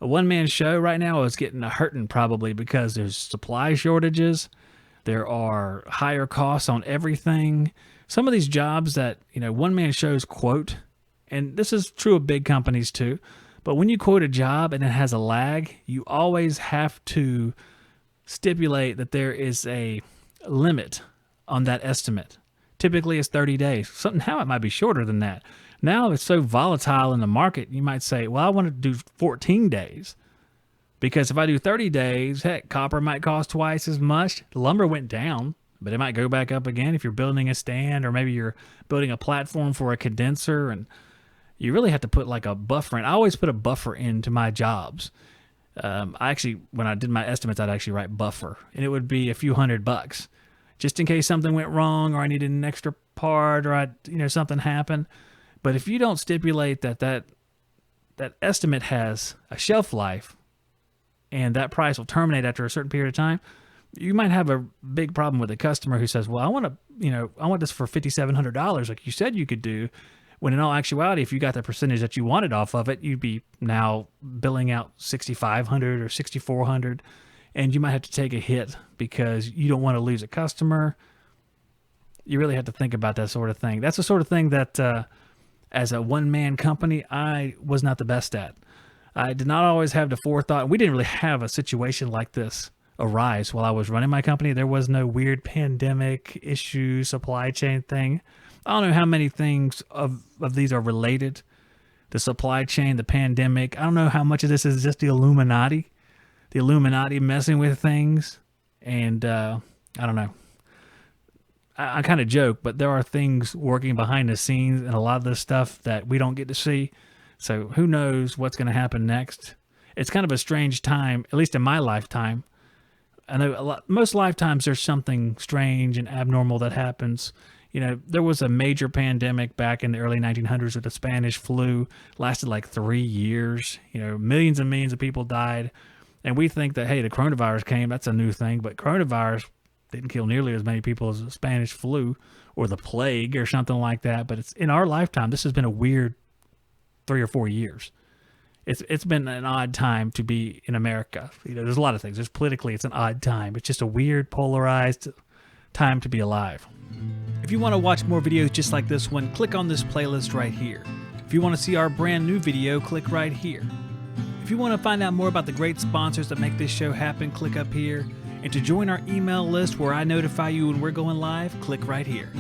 A one-man show right now is getting a hurting probably because there's supply shortages. There are higher costs on everything. Some of these jobs that, one-man shows quote, and this is true of big companies too, but when you quote a job and it has a lag, you always have to stipulate that there is a limit on that estimate. Typically it's 30 days. Now it might be shorter than that. Now it's so volatile in the market, you might say, well, I want to do 14 days. Because if I do 30 days, heck, copper might cost twice as much. Lumber went down, but it might go back up again if you're building a stand, or maybe you're building a platform for a condenser, and you really have to put like a buffer in. I always put a buffer into my jobs. When I did my estimates, I'd actually write buffer, and it would be a few $100, just in case something went wrong, or I needed an extra part, or something happened. But if you don't stipulate that estimate has a shelf life, and that price will terminate after a certain period of time, you might have a big problem with a customer who says, well, I want this for $5,700 like you said you could do, when in all actuality, if you got the percentage that you wanted off of it, you'd be now billing out $6,500 or $6,400, and you might have to take a hit because you don't want to lose a customer. You really have to think about that sort of thing. That's the sort of thing that as a one-man company, I was not the best at. I did not always have the forethought. We didn't really have a situation like this arise while I was running my company. There was no weird pandemic issue, supply chain thing. I don't know how many things of these are related. The supply chain, the pandemic. I don't know how much of this is just the Illuminati messing with things. And I don't know. I kind of joke, but there are things working behind the scenes and a lot of this stuff that we don't get to see. So who knows what's going to happen next? It's kind of a strange time, at least in my lifetime. I know most lifetimes there's something strange and abnormal that happens. There was a major pandemic back in the early 1900s with the Spanish flu. Lasted like 3 years. Millions and millions of people died. And we think that, hey, the coronavirus came. That's a new thing. But coronavirus didn't kill nearly as many people as the Spanish flu or the plague or something like that. But it's in our lifetime, this has been a weird 3 or 4 years. It's been an odd time to be in America. There's a lot of things. There's politically, it's an odd time. It's just a weird, polarized time to be alive. If you want to watch more videos just like this one, click on this playlist right here. If you want to see our brand new video, click right here. If you want to find out more about the great sponsors that make this show happen, click up here. And to join our email list where I notify you when we're going live, click right here.